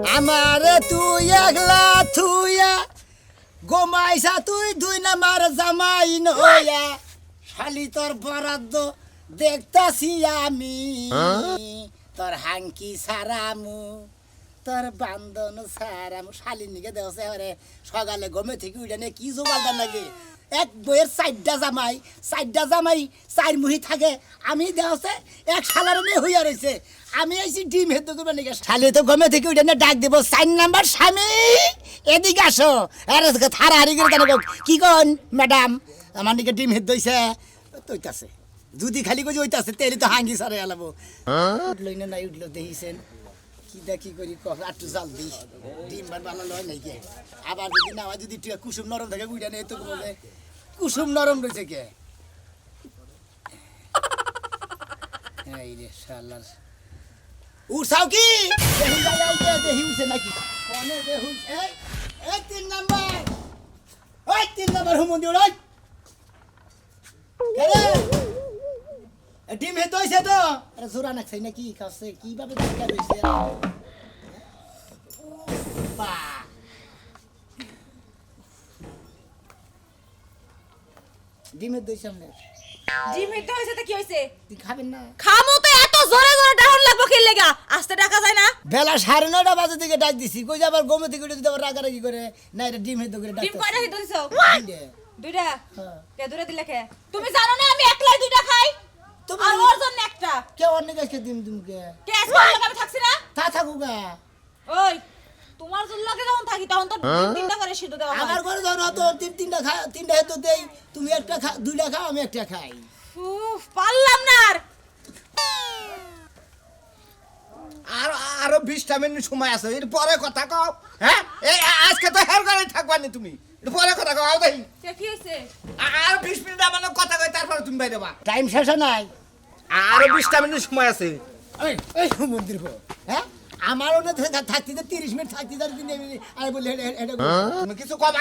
আমারে তুই একলা থুইয়া গোমাইছা তুই দুই নাম্বার জামাই নয়া শালি তোর বরাদ্দ দেখতাছি আমি তোর হাঙ্কি সারামু তোর বান্ধন সারামু শালি নিকে দেওছে এবারে সকালে গমে থেকে উঠে নে কি জোগাড় লাগে এক বইয়ের চারটা জামাই চার মুহি থাকে আমি দেওছে এক শালার নিয়ে হইয়া রয়েছে আমি আইছি ডিম হেদ্দ করবার নিকে শালি তো গমে থেকে উঠে ডাক দিব 4 নাম্বার স্বামী এদিকে আসো আরে থারাহারি করে কেন কি কন ম্যাডাম আমার নিকে ডিম হেদ্দ হইছে তৈতাছে যদি খালি কই হইতাছে তেলি তো হাঙ্গি সারে আলাবো উঠলই না নাই উঠলো দেখিছেন কি দেখি করি একটু জাল দিই ডিম ভালো লয় নাই কে আবার যদি না যদি কুসুম নরম থাকে উইটা নেই তো বলে কুসুম নরম রয়েছে কে এই রে শালার উড়ছাও কি দেখি যাই দেখি উঠছে নাকি কোনে দেখুন এই 3 নাম্বার ওই 3 নাম্বার হুমুন্দি ওই কেরে ডিম হেতো হইছে তো আরে জোরা না খাই নাকি খাচ্ছে কিভাবে দেখা হইছে বা ডিম হেতো হইছে আমনে ডিম হেতো হইছে তো কি হইছে তুই খাবেন না খামো তো এত জোরে জোরে ডাউন লাগবো কি লাগা আস্তে টাকা যায় না বেলা 9:30 বাজে থেকে ডাক দিছি কই যাবার গমে থেকে যদি আবার রাগারাগি করে না এটা ডিম হেতো করে ডাক ডিম কয়টা হেতো দিছো দুইটা কে দুইটা দিলে কে তুমি জানো না আমি একলাই দুইটা খাই তুমি আর ওর জন্য একটা কে অন্য কাছে ডিম দিমকে কে আজকে আমি থাকছি না তা থাকুগা ওই তোমার জন্য লাগে যখন থাকি তখন তো তিনটা করে সিদ্ধ দেওয়া হয় আমার ঘরে ধরো তো তিনটা হেতো দেই তুমি একটা দুইটা খাও আমি একটা খাই উফ পারলাম না আর আরো 20টা মিনিট সময় আছে এর পরে কথা কও হ্যাঁ এই আজকে তো হের করে থাকবানি তুমি এর পরে কথা কও আও দেই কে কি হইছে আর 20 মিনিট আমার কথা কই তারপর তুমি বাইরে বা টাইম শেষ নাই আরো 20টা মিনিট সময় আছে এই এই মন্দির গো হ্যাঁ আমার ওনে থাকতে 30 মিনিট থাকতে দিন আমি বলি এটা তুমি কিছু কম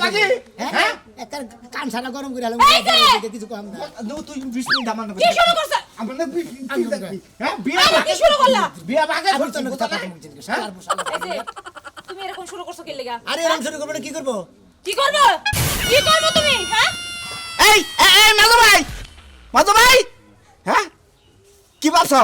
আগে হ্যাঁ একটা কান ছানা গরম করে হলাম কিছু কম না তুই 20 মিনিট আমার কি শুরু করছ আমরা হ্যাঁ বিয়া কি শুরু করলা বিয়া বাগে আমি তো কথা এই যে তুমি এরকম শুরু করছো কি লাগা আরে এরকম শুরু করব কি করব কি করব তুমি হ্যাঁ এই এই মাধু ভাই হ্যাঁ কি ভাবছো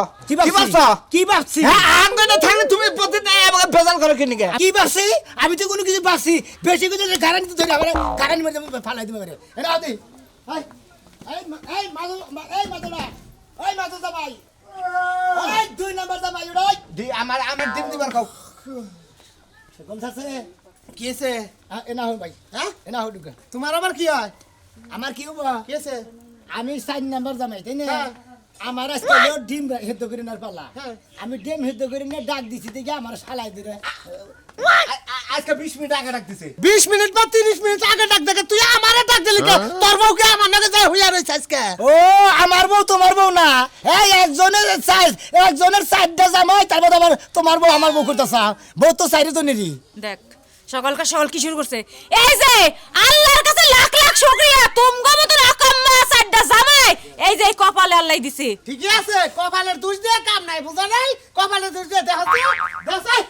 কি ভাবছি হ্যাঁ আঙ্গনে থাকলে তুমি প্রতিদিন আমাকে ভেজাল করো কেন কি ভাবছি আমি তো কোনো কিছু ভাবছি বেশি কিছু গারান্টি ধরে আবার গারান্টি মধ্যে ফালাই দিতে পারে এটা আদি এই মাধু দা ভাই ওই 2 নাম্বার দা ভাই ওই আমার ডিম দিবার খাও কোন আছে কি আছে এনা হই ভাই হ্যাঁ এনা হই দুকা তোমার আবার কি হয় আমার কি হবো কি আছে আমি 4 নাম্বার জামাই তাই না হ্যাঁ। আমার আজকে ডিম হেদ্দ করে না পালা হ্যাঁ। আমি ডিম হেদ্দ করে না ডাক দিছি দেখি আমার শালাই দিলে আজকে 20 মিনিট আগে ডাক দিছে 20 মিনিট বা 30 মিনিট আগে ডাক দেখে তুই আমারে ডাক দিলি কে তোর বউ কে আমার নাকি যায় হইয়া রইছে আজকে ও আমার বউ তোমার বউ না এই একজনের 4টা জামাই তারপর আবার তোমার বউ আমার বউ করতেছা বউ তো 4 জনেরই দেখ সকাল কি শুরু করছে এই যে আল্লাহর কাছে লাখ লাখ শুকরিয়া তুমগো মত আকাম্মা সাড্ডা জামাই এই যে কপালে আল্লাহ দিছে ঠিকই আছে কপালের দোষ দিয়ে কাম নাই বুঝা নাই কপালের দোষ দিয়ে দেখাচ্ছি দেখাই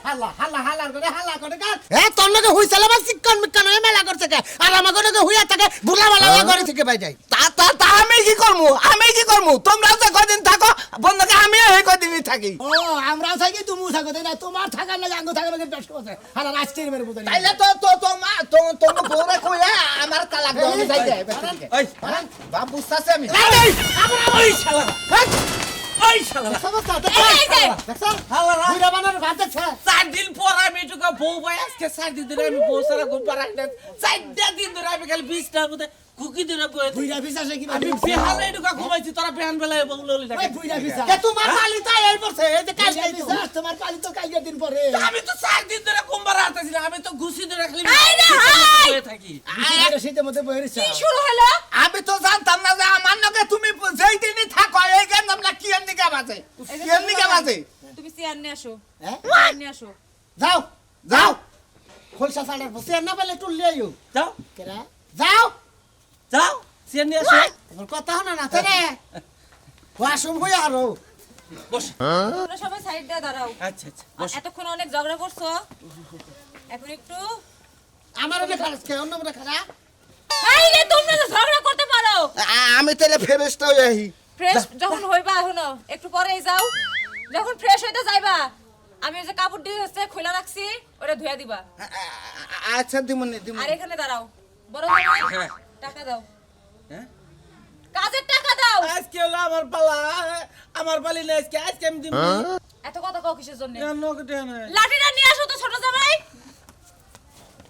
হাল্লা করে কার তোর নাকি হুইছালে বা চিকন মিকন হয়ে মেলা করছে কে আর আমাকে নাকি হুইয়া থাকে ভুলা বালা করে থেকে বাই যাই তা আমি কি করমু তোমরা যে কদিন থাকো বন্ধুকে আমি এই কদিনই থাকি ও আমরা থাকি তুমি থাকো তাই না তোমার থাকার না আঙ্গ থাকার লাগে বেশ কথা হালা রাস্তের মেরে বুঝা তাইলে তো বউরে কইয়া আমার তালাক দাও আমি যাই যাই এই বাপ বুঝতাছে আমি ওই শালা দেখছ হালা হুইরা বানার ভাত দেখছ 4 দিন পর আমি এটুকু বউ ভাই আজকে 4 দিন ধরে আমি বউ সারা ঘুম পারাই না 4 দিন ধরে আমি খালি 20টা মধ্যে কুকি ধরে বই বুইরা পিছাছে কি আমি বেহালে এটুকু ঘুমাইছি তোরা বেহান বেলায় বললি না ওই বুইরা পিছা কে তোমার পালি তাই এই পড়ছে এই যে কাল বুইরা পিছা তোমার পালি তো কালকে দিন পরে আমি তো 4 দিন ধরে ঘুম পারাইতেছি না আমি তো ঘুষি ধরে খালি বসে থাকি শীতের মধ্যে বইরিছা কি শুরু হলো আমি তো জানতাম না যে আমার নাকি তুমি যেই দিনই থাকো এই গেম নামলা কি এমনিকে বাজে তুমি চেয়ার নিয়ে আসো হ্যাঁ চেয়ার নিয়ে আসো যাও খোলসা সাড়ের বসে না পেলে টুললে আইও যাও কেরা যাও চেয়ার নিয়ে আসো তোমার কথা হনা না তেরে ওয়াশরুম হই আরো বস তোমরা সবাই সাইড দিয়ে দাঁড়াও। আচ্ছা আচ্ছা বস এতক্ষণ অনেক ঝগড়া করছো, এখন একটু আমার অনেক খারাপ কে অন্য মনে খারাপ এই রে, তোমরা তো ঝগড়া করতে পারো। আমি তাহলে ফেরেশতা হয়ে আহি ফ্রেশ যখন হইবা এখনো একটু পরেই যাও, যখন ফ্রেশ হইতে যাইবা আমি ওই যে কাপড় দিয়ে হচ্ছে খোলা রাখছি ওটা ধুয়া দিবা। আচ্ছা দিমুনি আর এখানে দাঁড়াও, বড় জামাই হ্যাঁ। টাকা দাও, হ্যাঁ কাজের টাকা দাও। আজকে হলো আমার পালা আমার পালি না আজকে আমি দিব এত কথা কও কিসের জন্য? নগদ না লাঠিটা নিয়ে আসো তো ছোট জামাই,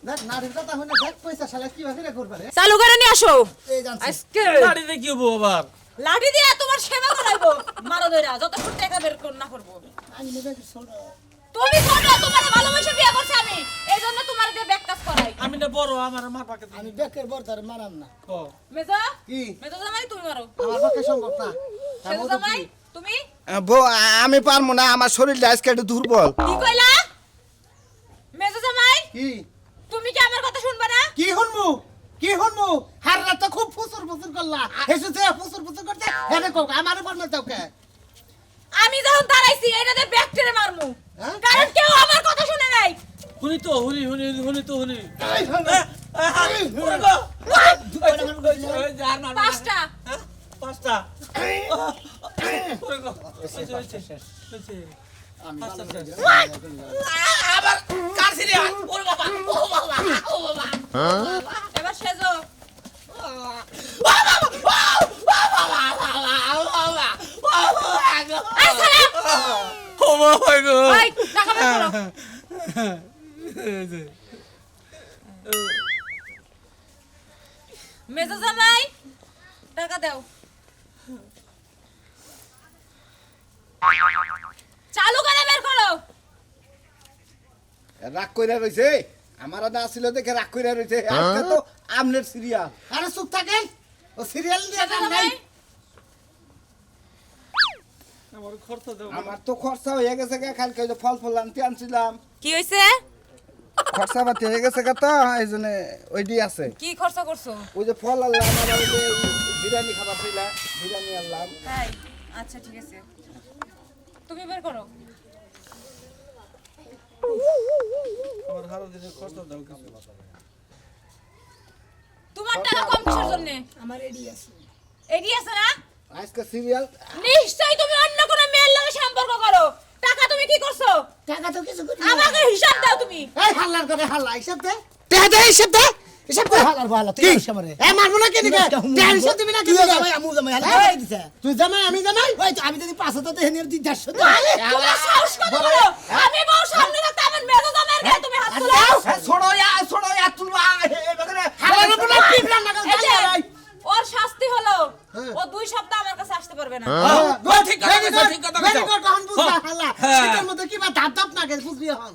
দেখ নারীর কথা হইলে দেখ পয়সা শালা কি ভাবে করবে রে চালু করে নিয়ে আসো। এই জানছি আজকে গাড়িতে কি হবো আবার লাঠি দিয়ে তোমার সেবা করাইবো, মারো দইরা যতক্ষণ টাকা বের কর না করবো। আমি নেবে ছোট তুমি ছোট, তোমার ভালোবাসা বিয়ে করছে আমি, এই জন্য তোমার দিয়ে ব্যাক কাজ করাই। আমি না বড় আমার মার পাকে আমি বেকের বর্তার মারাম না মেজো কি মেজো জামাই তুমি মারো, আমার পক্ষে সম্ভব না মেজো জামাই তুমি বউ আমি পারবো না আমার শরীরটা আজকে একটু দুর্বল কি কইলা? মেজো জামাই কি তুমি কি আমার কথা শুনবা না? কি হনমু হার রাত খুব ফুসুর ফুসুর করলা এসে যে ফুসুর ফুসুর করতে হেনে কও আমারে বল না তোকে আমি যখন দাঁড়াইছি এটাতে ব্যাকটেরে মারমু, হ্যাঁ? কারণ কেউ আমার কথা শুনে নাই। হুনি তো হুনি তো হুনি এই হলো পাঁচটা পাঁচটা আবার কার সিরি ওরে বাবা ও বাবা ও বাবা এবার সেজো। এই ছেলে, ও বাবা গো ওই টাকা বের করো। মেজো জামাই টাকা দাও, চালু করে বের করো। রাগ কইরা রইছে আমার না ছিল দেখে রাগ কইরা রইছে আজকে তো আমনের সিরিয়াল আরে চুপ থাকেন ও সিরিয়াল দিয়ে মেজো কাম জামাই নাই আমার খরচ দাও আমার তো খরচা হয়ে গেছে গা কালকে ওই যে ফল ফল আনতে আনছিলাম কি হইছে? খরচা পাতি হয়ে গেছে গা তো এই জন্য ওইডি আছে কি খরচা করছো? ওই যে ফল আনলাম আর ওই যে বিরিয়ানি খাবার ছিল বিরিয়ানি আনলাম তাই আচ্ছা ঠিক আছে, তুমি বের করো। আমার হারা দিনে খরচ দাও কিছু তোমার টাকা কম কিসের জন্য? আমার এডি আছে এডি আছে না? আজকে সিরিয়াল নিশ্চয়ই তুমি অন্য কোনো মেয়ের লগে সম্পর্ক করো। টাকা তুমি কি করছো? টাকা তো কিছু করি আমাকে হিসাব দাও তুমি। এই হাল্লার করে হাল্লা হিসাব দে হিসাব দে হালার ভালো কি এ মারবো না কি দিকে দেন হিসাব দিবি না কি তুই দিকে জামাই আমু জামাই হালা এই, দিছে তুই জামাই আমি জামাই ওই তো আমি যদি 500 তো দেহে নিয়ে 150 তোমার সাহস কত বড়? আমি বউ সামনে রাখতে আমার মেজো জামাইয়ের গায়ে তুমি হাত তুলাও। ছোড়ো তুলবা এই বাগানে হাল্লার উপর কি প্ল্যান না এই যে, ওর শাস্তি হলো ও 2 সপ্তাহ আমার কাছে আসতে পারবে না। ঠিক কথা কইছো, ঠিক কথা কইছো। হাল্লা হ্যাঁ। শীতের মধ্যে কি বা ধাপ ধাপ না গেছে বুঝবি হন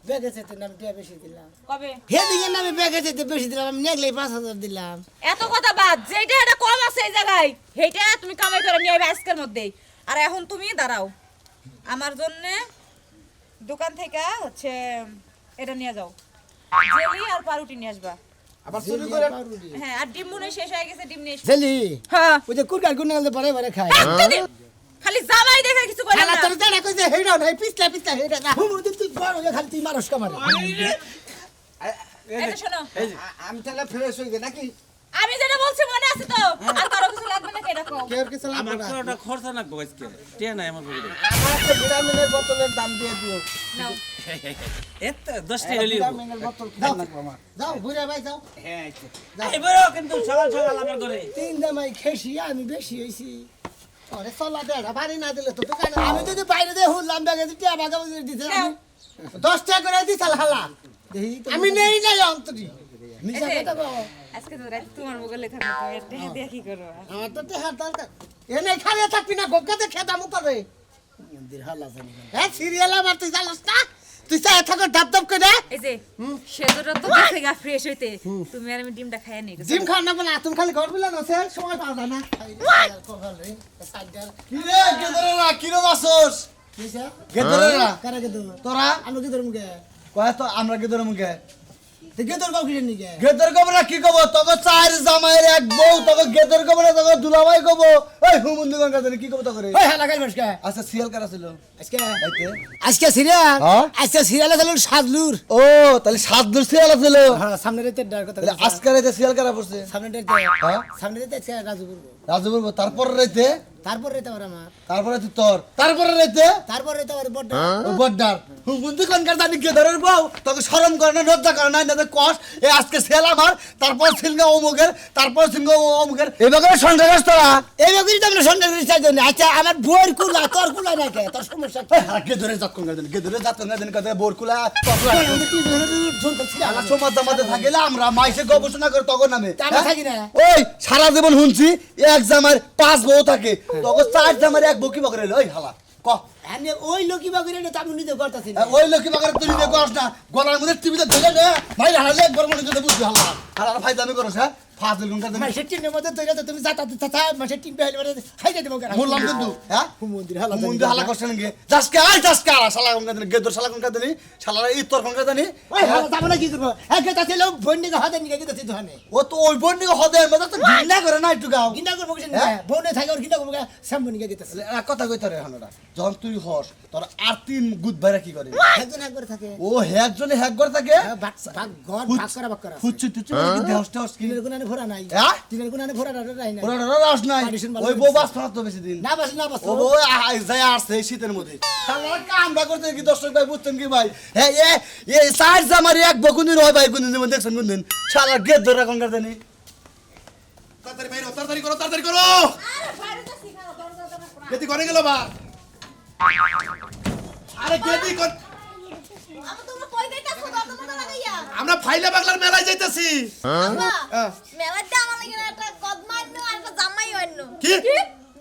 বেগে যেতে নাম টিয়া বেশি দিলাম কবে? হেদিকে নামে বেগে যেতে বেশি দিলাম আমি নেগলে 5000 দিলাম এত কথা বাদ, যেটা এটা কম আছে এই জায়গায় সেইটা তুমি কামাই করে নিয়ে আইবে আজকের মধ্যেই। আর এখন তুমি দাঁড়াও, আমার জন্য দোকান থেকে হচ্ছে এটা নিয়ে যাও, জেলি আর পাউরুটি নিয়ে আসবা। আবার চুরি করে হ্যাঁ, আর ডিম মনে হয় শেষ হয়ে গেছে, ডিম নিয়ে এসো। জেলি হ্যাঁ, ওই যে কুরকার গুনাল পরে পরে খায় একটা দিন। খালি জামাই দেখে কিছু করে হাল্লা না। তোর জানা কইছে হেডা নাই পিছলা পিছলা হেডা না হুমুদি তুই বড় হয়ে খালি তুই মারস কামারে এটা শোনো, আমি তাহলে ফ্রেশ হই গে নাকি আমি যেটা বলছি মনে আছে তো? আর কারো কিছু লাগবে নাকি এটা কও। কেউ কিছু লাগবে আমার না কারোটা খরচ না গো আজকে টিয়া নাই আমার বলে আমার একটা ভিটামিনের বোতলের দাম দিয়ে দিও নাও। এত 10 টাকা লিও ভিটামিনের বোতল খাই না আমার যাও ঘুরে ভাই যাও হ্যাঁ এবারে কিন্তু সকাল সকাল আমার ঘরে তিন জামাই খেছি আমি বেশি হইছি আরে চলা দে বাড়ি না দিলে তো দোকানে আমি যদি বাইরে দিয়ে হুললাম ব্যাগে টিয়া বাগা দিতে নাও। 10 টাকা করে দিছাল হাল্লা দেখি তো আমি নেই নাই অন্তরি মিছা এই যে, কথা কও আজকে তো রাত তোমার বগলে থাকো, তুমি এটা দিয়ে কি করো? আমার তো টেহার দরকার এনে খালিয়া থাকবি না গোগাতে খেদাম উপরে মন্দির হালা জানি না হ্যাঁ সিরিয়াল আমার তুই জানিস না তুই চাই থাকো ডাব ডাব করে এই যে সেজোটা তো গেছে গা ফ্রেশ হইতে, তুমি আর আমি ডিমটা খাইয়ে নিই। জিম খাওয়া না বলে তুমি খালি ঘর বিলা নছে সময় পাও না কপাল রে সাইডার কি রে গেদরেরা কিরম আসোস কিসা গেদরেরা কারা কে দেব তোরা আমি কি ধরমু কে কয় তো আমরা গেদরের মুখে গেদর কাউ কিনে নিয়ে গেদর কব না কি কব তোকে চার জামাইয়ের এক বউ তোকে গেদর কব না তোকে দুলাভাই কব ওই হুমুন্দি গঙ্গা জানি কি কব তো করে ওই হালা গাই বসকা আচ্ছা সিরিয়াল কারা ছিল আজকে আইতে আজকে সিরিয়াল হ্যাঁ? আজকে সিরিয়ালে গেল সাজলুর ও তাহলে সাত দূর সিরিয়াল ছিল হ্যাঁ সামনে রেতে ডার কথা তাহলে আজকে রাতে সিরিয়াল কারা পড়ছে সামনে রেতে হ্যাঁ? সামনে রেতে আজকে রাজুপুর রাজু বলবো তারপর রাতে তারপর রেতে আমার আমার তারপরে তুই তোর তারপরে রাতে তারপর রেতে আমার বড় ও বড্ডার হুমুন্দি গঙ্গা জানি গেদরের বউ তোকে শরম করে না লজ্জা করে না না কস এই আজকে সিরিয়াল আমার তারপর সিলগা অমুকের তারপর সিলগা অমুকের এবারে সন্ধ্যা তোরা এই বকরি তো আমরা সন্ধ্যা করে চাই জন্য আচ্ছা আমার বউর কুলা তোর কুলা না কে তোর সমস্যা কি গেদরে জাত কোন গাজন গেদরে জাত কোন গাজন কথা বোরকুলা তকলা আলা সমাজ জামাতে থাকিলে আমরা মাইসে গবেষণা করে তখন নামে তা আমরা থাকি না। ওই সারা জীবন শুনছি এক জামার 5 বউ থাকে তখন 4 জামার এক বউ কি বকরে ওই হালা ক আমি ওই লোকি বকরি না তাম নিজে করতেছি না ওই লোক কি বকরে তুই নিজে করস না গলার মধ্যে টিভিতে ধরে নে ভাই হালা একবার মনে করে বুঝবি হালা হালা ভাই দামি করস হ্যাঁ ফাজিল গুন করে মাসের টিনের মধ্যে তৈরি তো তুমি যাতা দিতা মাসের টিন বেহলে মানে খাইতে দেবো কেন বললাম কিন্তু হ্যাঁ মন্দির হালা মুন্ডে হালা করছেন গে জাসকে আই জাসকে আলা শালা কোন গাজন গেদর শালা কোন গাজন শালা এই তোর কোন গাজন ওই হালা যাবো না কি করবো এক গেতা ছিল বন্ডিকে হাতে নিয়ে গেতে দোকানে ও তো ওই বন্ডি হদে মজা তো ঘৃণা করে না একটু গাও গিন্ডা করবো কিছু হ্যাঁ? বনে থাকে ওর গিন্ডা করবো শ্যাম্পু নিয়ে গেতেছে এক কথা কইতে রে হানোটা যখন তুই হস তোর আর 3 গুদ ভাইরা কি করে একজন একবার থাকে ও একজনে হ্যাক করে থাকে ভাগ ঘর ভাগ করা ভাগ করা ফুচ্ছু তুচ্ছু কি দেহসটা হস কি টিনের গুণানে ভরা নাই হ্যাঁ? টিনের গুণানে ভরা নাই না ওরা রাস নাই Partition ভালো ওই বউ বাস না তো বেশি দিন না বাস না বাস ও বউ যায় আসছে এই শীতের মধ্যে শালা কামটা করতে কি দর্শক ভাই বুঝতেন কি ভাই হ্যাঁ এ সাইড জামারি এক বকুনির হয় ভাই কোনদিন যেমন দেখছেন কোনদিন শালা গেট ধরে কোন কার জানি তাড়াতাড়ি বাইরো তাড়াতাড়ি করো তাড়াতাড়ি করো গেদি করে গেল বা আরে গেদি কর আমি তোমরা কই যাইতাছো দরজা লাগাইয়া আমরা ফাইলা বাগলার মেলায় যাইতাছি হ্যাঁ। মেলাতে আমার লাগি একটা কদমাইন্য আর একটা জামাই অন্য কি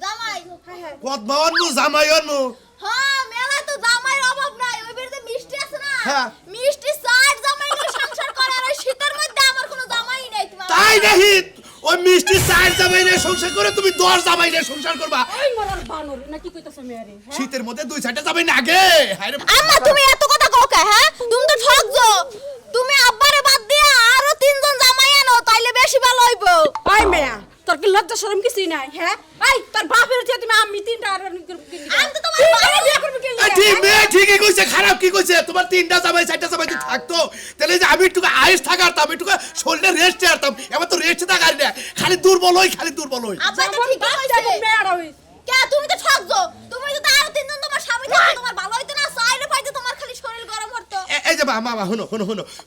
জামাই হাই হাই পদ্মাবনু জামাইয়নু হ্যাঁ মেলা তো জামাইয়ের অভাব নাই ওই বেরতে মিষ্টি আছে না হ্যাঁ। মিষ্টি চার জামাই নিয়ে সংসার করে আর ওই শীতের মধ্যে আমার কোনো জামাই নাই তোমার তাই নাহি ওই মিষ্টি চার জামাই নিয়ে সংসার করে তুমি 10 জামাই নিয়ে সংসার করবা ওই মরার বানর না কি কইতাছ মেয়ারে হ্যাঁ শীতের মধ্যে 2-4টা জামাই না আগে হায়রে আম্মা তুমি এত কথা কও কে হ্যাঁ তুমি তো ঠকছো তুমি আব্বারে বাদ দিয়া আরো তিনজন জামাই আনো তাইলে বেশি ভালো হইবো ওই মেয়া তোর কি লজ্জা শরম কিছুই নাই হ্যাঁ এই তোর বাপের চেয়ে তুমি আমি তিনটা আর আমি তো তোমার বাবা বিয়ে করবি কি এই ঠিক মেয়ে ঠিকই কইছে খারাপ কি কইছে তোমার 3টা জামাই 4টা জামাই যদি থাকতো তাহলে যে আমি একটু আইস থাকারতাম একটু শরীরে রেস্ট চাইতাম এবার তো রেস্ট থাকার না খালি দুর্বল হই খালি দুর্বল হই আব্বা তো ঠিকই কইছে মেয়ারা হই কে তুমি তো ঠকছো তুমি তো আরো তিনজন তোমার স্বামী থাকতো তোমার ভালো হইতো না চাইলে পাইতে তোমার খালি শরীর গরম হতো এই যে মামা শুনো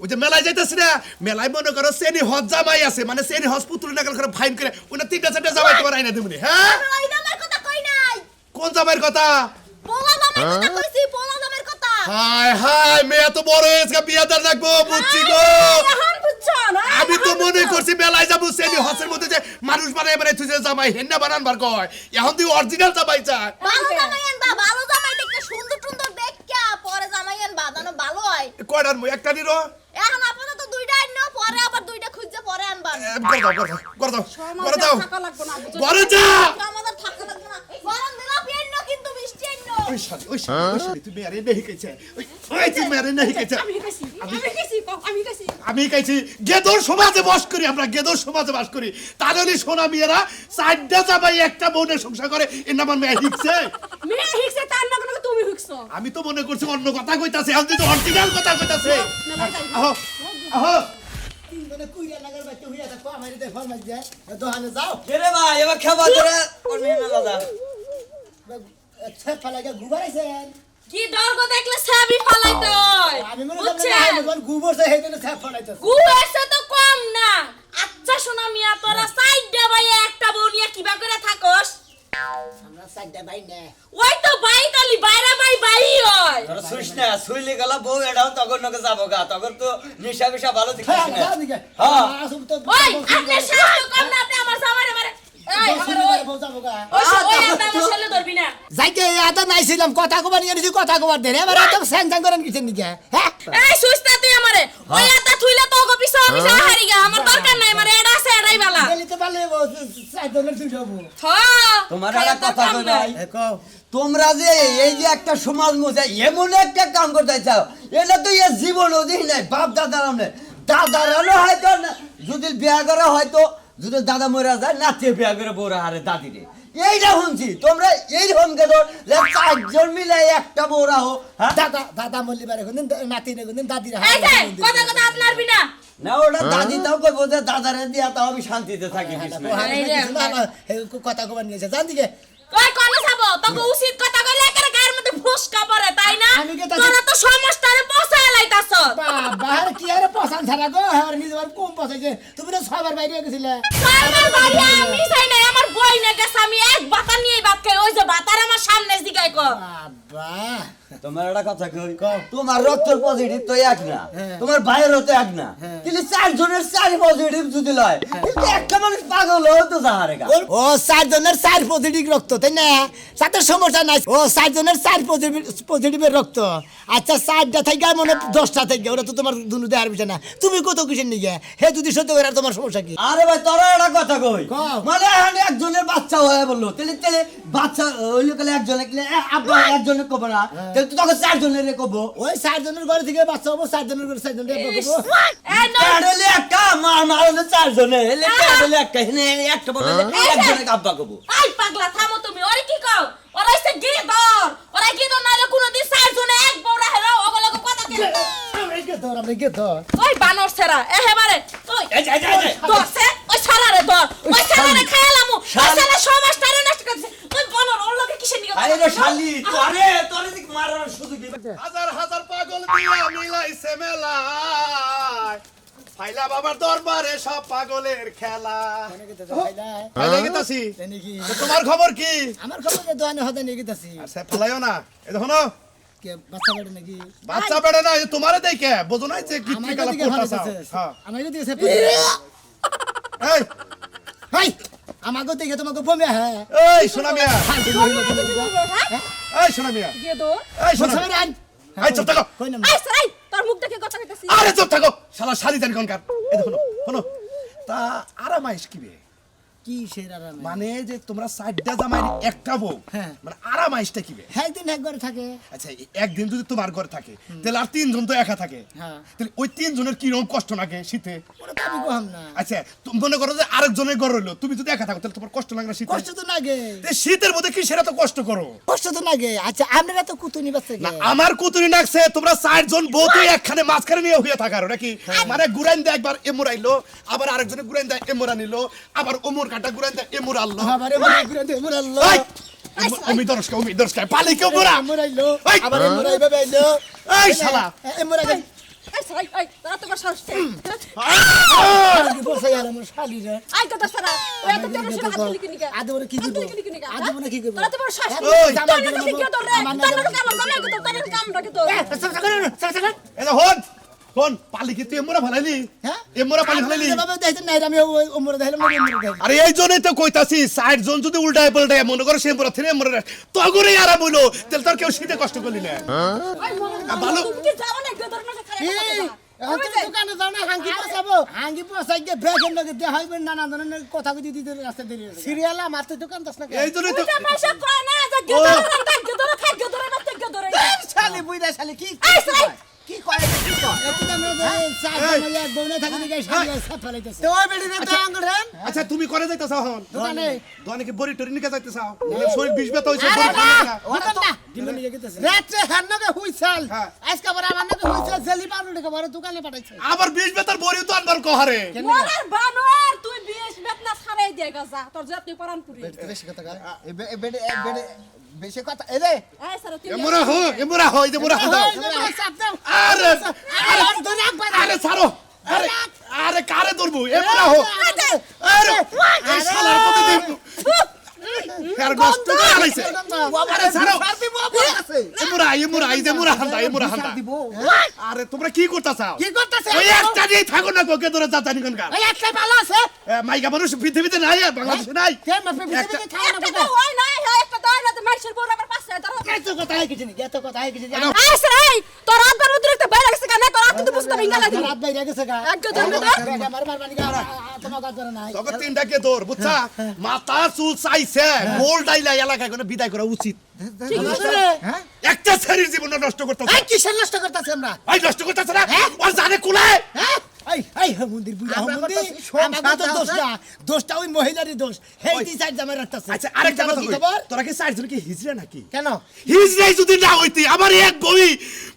ওই যে মেলায় যাইতেছি না মেলায় মনে করো সেনি হজ জামাই আছে মানে সেনি হজ পুতুল নাগাল করে ফাইন করে ওই 3টা জামাই তোমার আইনা দিবনি হ্যাঁ আমি ওই জামাইয়ের কথা কই নাই কোন জামাইয়ের কথা পোলা জামাইয়ের কথা কইছি পোলা জামাইয়ের কথা হায় হায় মেয়ে তো বড় হয়েছে বিয়াদার রাখবো বুঝছি গো এখন বুঝছো না আমি তো মনে করছি মেলায় যাবো সেনি হজের মধ্যে যে মানুষ বানায় বানায় তুই যে জামাই হেন্না বানানবার কয় এখন তুই অরিজিনাল জামাই চায় ভালো জামাই আনবা ভালো জামাই দেখতে সুন্দর সুন্দর দেখা পরে জামাই আনবা জানো ভালো হয় কয়টার মই একটা নিরো এখন আপাতত দুইটা আনো পরে আবার দুইটা খুঁজে পরে আনবা করে দাও সমাজে থাকা লাগবে না বুঝছো ঘরে যা আমাদের থাকা লাগবে না গরম দিলা পিয়েন কিন্তু মিষ্টি আনো ওই শালি তুই মেরে নেই কেছে ওই তুই মেরে নেই কেছে আমি গেছি আমি গেছি আমি কাইছি গেদর সমাজে বাস করি আমরা গেদর সমাজে বাস করি তাহলে সোনা মেয়েরা 4টা জামাই একটা বোনের সংসার করে এর নাম মেয়ে হিকছে মেয়ে হিকছে তার না কোনো তুমি হিকছো আমি তো মনে করছি অন্য কথা কইতাছে এখন তুই তো অরিজিনাল কথা কইতাছে মেলা যাই আহো আহো তিনজনে কুইরা লাগার বাচ্চা হইয়া থাকো আমার এতে ফরমাইশ যায় দোকানে যাও রে ভাই এবার খাবা তোরা করবি না দাদা ছেপ ফালাইয়া গুবারাইছেন কি দর্গ দেখলে সাবি ফালাইতে হয় আমি মনে বুঝছেন করি গুবর সে হেইতে ছেপ ফালাইতেছে গুয়েছে তো কম না আচ্ছা শোনা মিয়া তোরা সাইডে ভাই একটা বউ নিয়ে কিবা করে থাকস আমরা সাইডে ভাই না ওই তো ভাই কালি বাইরা ভাই হয় তোরা শুইস না শুইলে গেল বউ এটাও তখন নকে যাবো গা তখন তো নিশা বিশা ভালো দেখিস হ্যাঁ না যাও দিকে হ্যাঁ। আসুন তো ওই আপনি শাস্তি কম না আপনি আমার সামনে মারে এই আমার ওই ওই আমার ছেলে ধরবি না যাইতে আদা নাইছিলাম কথা কবার নিয়ে নিছি কথা কবার দে এবার এত স্যাং করেন কিছেন নিকে হ্যাঁ এই সুস্তা তুই আমারে ওই আতা থুইলে তো গো পিছা পিছা হারি গা আমার দরকার নাই মারে এডা আছে এডাই বালা গেলিতে পারলে সাইডলে তুই যাবো হ্যাঁ তোমার একটা কথা কই ভাই কও তোমরা যে এই যে একটা সমাজ মজা এমন একটা কাম করতে চাও এটা তো এর জীবন ওদিন নাই বাপ দাদার আমনে দাদারানো হয়তো যদি বিয়া করে হয়তো যদি দাদা মরে যায় নাচে বিয়া করে বউরা হারে দাদিরে এইটা শুনছি তোমরা এই হনকে ধর 4 মিলে একটা বউরা হো হ্যাঁ দাদা দাদা মল্লিবারে কোনদিন নাতি নে কোনদিন দাদির এই যে কথা কথা আপনার বিনা না ওটা দাদি তাও কইবো যে দাদারে দিয়া তাও আমি শান্তিতে থাকি কথা কবার নিয়েছে জান দিকে কই কোন যাবো তোকে উচিত কথা কইলে একের গায়ের মধ্যে ফুসকা পড়ে তাই না আমি কি তা- তোরা তো সমস্যারে পৌঁছায় লাইতাছ বাবার কি আরে পছন্দ ছাড়া গো আর নিজের কম পছাইছে তুমি তো সবার বাইরে গেছিলে আমার বাড়ি আমি চাই না আমার বই না গেছে আমি এক বাতা নিয়ে ভাত খাই ওই যে বাতার আমার সামনে দিগাই কো বাবা তোমার একটা কথা কই তোমার রক্তের পজিটিভ তো এক না তোমার ভাইয়েরও তো এক না কিন্তু 4 জনের 4 পজিটিভ যদি লয় কিন্তু একটা মানুষ পাগল হও তো যাহারে গা ও 4 জনের 4 পজিটিভ রক্ত তাই না সাথে সমস্যা নাই ও 4 জনের 4 পজিটিভের রক্ত আচ্ছা 4টা থেকে মনে 10টা থেকে ওরা তো তোমার দুনু দেয়ার বিষয় না তুমি কত কিসের নিগে হে যদি সত্য করে তোমার সমস্যা কি আরে ভাই তোরা একটা কথা কই কও। মানে এখন একজনের বাচ্চা হয়ে বললো তাহলে তাহলে বাচ্চা হইলো কালে একজনে আব্বা একজনে কব না তাহলে তো তখন 4 জনের কব ওই 4 জনের ঘরে থেকে বাচ্চা হবো 4 জনের ঘরে 4 জনের বকবো এই ন তাহলে একটা মা হলো 4 জনে এলে তাহলে একটা এখানে একটা বলে একজনে আব্বা কব আই পাগলা থামো তুমি ওরে কি কও ওরা হইছে গিদর ওরা গিদর নালে কোনদিন চার জনে এক বউরা হেরা ওগুলো কথা কে আমরা কে ধর ওই বানর সেরা এহেবারে ওই দরছে ওই সারারে দর ওই সারারে খায়ালামু ওই সারা সমাজটারে নষ্ট করছে ওই বানর ওর লগে কিসের নিয়ে আরে রে শালি তোরে দিক মারার সুযোগ দিবে হাজার হাজার পাগল দিয়া মিলাইছে মেলায় ফাইলা বাবার দরবারে সব পাগলের খেলা ফাইলা গেতাছি নাকি তো তোমার খবর কি আমার খবর যে দোয়ানে হতে নিয়ে গেতাছি আচ্ছা ফলাইও না এই দেখো না কে বাচ্চা বেড়ে নাকি বাচ্চা বেড়ে না এই যে তোমারে দেখে বোঝো না যে কি আমার কালা দিকে পোটা ভালো চাও আছে হ্যাঁ আমার দিকে এই হাই আমাকে দেখে তোমাকে বমে হ্যাঁ এই সোনা মিয়া এই সোনা মিয়া গিদর এই সোনা মিয়া। এই চুপ থাকো কই না আই সারাই তোর মুখ দেখে কথা কইতাছি আরে চুপ থাকো শালা শালি জানি কোনকার এই দেখো না শোনো তা আরামাইশ কি বে কি সেরা রাম মানে যে তোমরা 4টা জামাই একটা বউ হ্যাঁ। মানে আরামাইশটা কি বে একদিন এক ঘরে থাকে আচ্ছা একদিন যদি তোমার ঘরে থাকে তাহলে আর 3 জন তো একা থাকে হ্যাঁ তাহলে ওই 3 জনের কি রকম কষ্ট লাগে শীতে ওরা তো আমি কম না আচ্ছা তুমি মনে করো যে আরেকজনের ঘর হইলো তুমি যদি একা থাকো তাহলে তোমার কষ্ট লাগে না শীতে কষ্ট তো লাগে তে শীতের মধ্যে কি সেটা তো কষ্ট করো কষ্ট তো লাগে আচ্ছা আপনারা তো কুতুনি বাচ্চা না আমার কুতুরি নাকছে তোমরা 4 জন বউ তো একখানে মাঝখানে নিয়ে হইয়া থাকার নাকি মানে গুরাইন দে একবার এমুর আইলো আবার আরেকজনে গুরাইন দে এমুর আনিলো আবার ওমর কাটা গুরাইন দে এমুর আনলো আমারে মনে করে দে মুরাল্লো এই ওমি দরস্কা পালি কেউ মোরা মুরাইলো এই! আবার মুরাইবে বাইলো এই শালা মুরাইবে আই সারাই আই তোরা তো বড় সাহস কি বসে গেল আমার শালি রে আই কথা সারা ওই এত টেনশন শুনে হাত তুলি কিনিকা আদে বলে কি দিব আদে বলে কি করব তোরা তো বড় সাহস ওই! তোর না কি গিদর রে তোর না কাম জামাই গিদর তোর কাম রাখি তো এই যে হন পালি কি তুই এমুরা ফালাইলি হ্যাঁ এমুরা পালি ফালাইলি বাবা দেখতে নাই আমি ওমরে দেখাইলাম ওমরে দেখাইলাম আরে এই জন্যই তো কইতাছি 60 জন যদি উল্টায় পাল্টায় মনে করে সে এমুরা থিরে এমুরা তগরে আরা বইলো তাহলে তোর কেউ শীতে কষ্ট করলি না ভালো। তুমি কি যাও না গিদর না কি এখন তুমি দোকানে যাও না হাঙ্গি পসাবো হাঙ্গি পসাই গে ব্যাগের লগে দেয়া হইবে নানা ধরনের কথা কই দিতে রাস্তা দেরি সিরিয়াল মারতে দোকান দছ না এই জন্যই তো তুই মাসা কয় না যে গিদর না গিদর খাই গিদর না তে গিদর শালি বুইরা শালি কি এই সারাই কি কয় কি কয় এত আমরা চা খাইয়া এক বউনে থাকি দিকে শালি সব ফলাইতেছে তো ওই বেডি না তো আঙ্গুরেন আচ্ছা তুমি করে যাইতাছ হন দোকানে দোকানে কি বড়ি টরি নিকে যাইতাছ শরীর বিষ বেত হইছে আরে বড়ি টরি না না। ওটা না ডিমে নিয়ে গেতেছে রাতে হান্নাকে হুইছাল হ্যাঁ। আজকে বড় আমার নাকি হুইছাল জেলি পাউডার কে বড় দোকানে পাঠাইছে আবার বিষ বেতার বড়িও তো আনবার কহারে মোরার বানর তুই বিশ বেতনা ছাড়াই দিয়ে গজা তোর জাতি পরান পুরি বেশি কথা কয় বেডি বেশি কথা এ রে এই সারা তুই এমুরা হই যে মুরা হাঁদাও আরে আরে ছাড়ো আরে আরে কারে ধরবো এমুরা হো আরে এই শালার কত দিন আর নষ্ট করে আলাইছে আরে ছাড়ো এমুরা এই যে মুরা হাঁদা আরে তোমরা কি করতাছাও কি করতেছে ওই একটা দিয়ে থাকো না কোকে ধরে জাতানি কোনকার এই একটা ভালো আছে মাইকা মানুষ পৃথিবীতে নাই আর বাংলাদেশে নাই কে মাপে বিজেপি খাওয়া না একটা হয় না একটা দয় না মাইশের বউর আবার পাশে ধরো এত কথা হয় কিছু নি এত কথা হয় কিছু নি এই সারাই তোর আবার অতিরিক্ত বাইরে গেছে কেন তোর আত্ম বুঝতে ভিঙ্গা লাগি রাত বাইরে গেছে গা একটু ধরবে তো আমার মারবানি গা তোমার কাজ করে নাই তখন তিনটা কে তোর বুঝছা মাথা চুল চাইছে গোল ডাইলা এলাকায় কোনো বিদায় করা উচিত হ্যাঁ একটা শরীর জীবন নষ্ট করতেছে এই কিসের নষ্ট করতেছি আমরা ভাই নষ্ট করতেছে না ওর জানে কুলায় হ্যাঁ এই এই মন্দির বুঝা আমরা মন্দির করতেছি সব আমাকে তো সাদা আছে। দোষটা ওই মহিলারই দোষ হেইটি সাইড জামাই রাখতাছে আচ্ছা আরেকটা কথা কি কই খবর তোরা কি চারজন কি হিজড়া নাকি কেন হিজড়াই যদি না হইতি আমার এক বই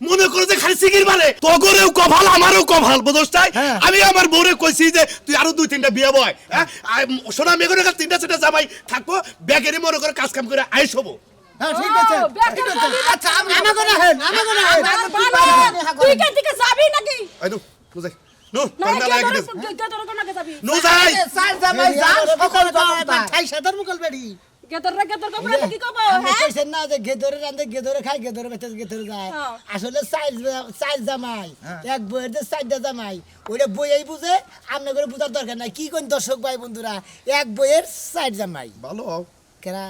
মনে করে যে খালি সিগির মারে তগরেও কভাল আমারও কভাল বুঝছাই হ্যাঁ। আমি আমার বউরে কইছি যে তুই আরো 2-3টা বিয়ে বয় হ্যাঁ সোনা মেঘরে 3টা জামাই থাকবো ব্যাগেরই মনে করে কাজ কাম করে আইস হবো হ্যাঁ ঠিক আছে ও, ব্যাগ ঠিক কেন আছে দিলি? আচ্ছা আমাকে রাখেন আমাকে রাখেন তুই কেন থেকে যাবি নাকি আই নো যাই নো না তোর মেলা লাগিয়ে দে গেদর কোনাকে যাবি নো যাই স্যার জামাই যা সকল ঠাই সাদার মুকল বেড়ি গেদর কপড়া কি কব আপনি হ্যাঁ কইছেন না যে গেদরে রান্দে গেদরে খায় গেদরে বেতে গেদরে যায় হ্যাঁ। আসলে সাইজ জামাই এক বইয়ের যে সাইডটা জামাই ওইটা বইয়েই বুঝে আপনি করে বুঝার দরকার নাই কি কোন দর্শক ভাই বন্ধুরা এক বইয়ের সাইড জামাই ভালো কেরা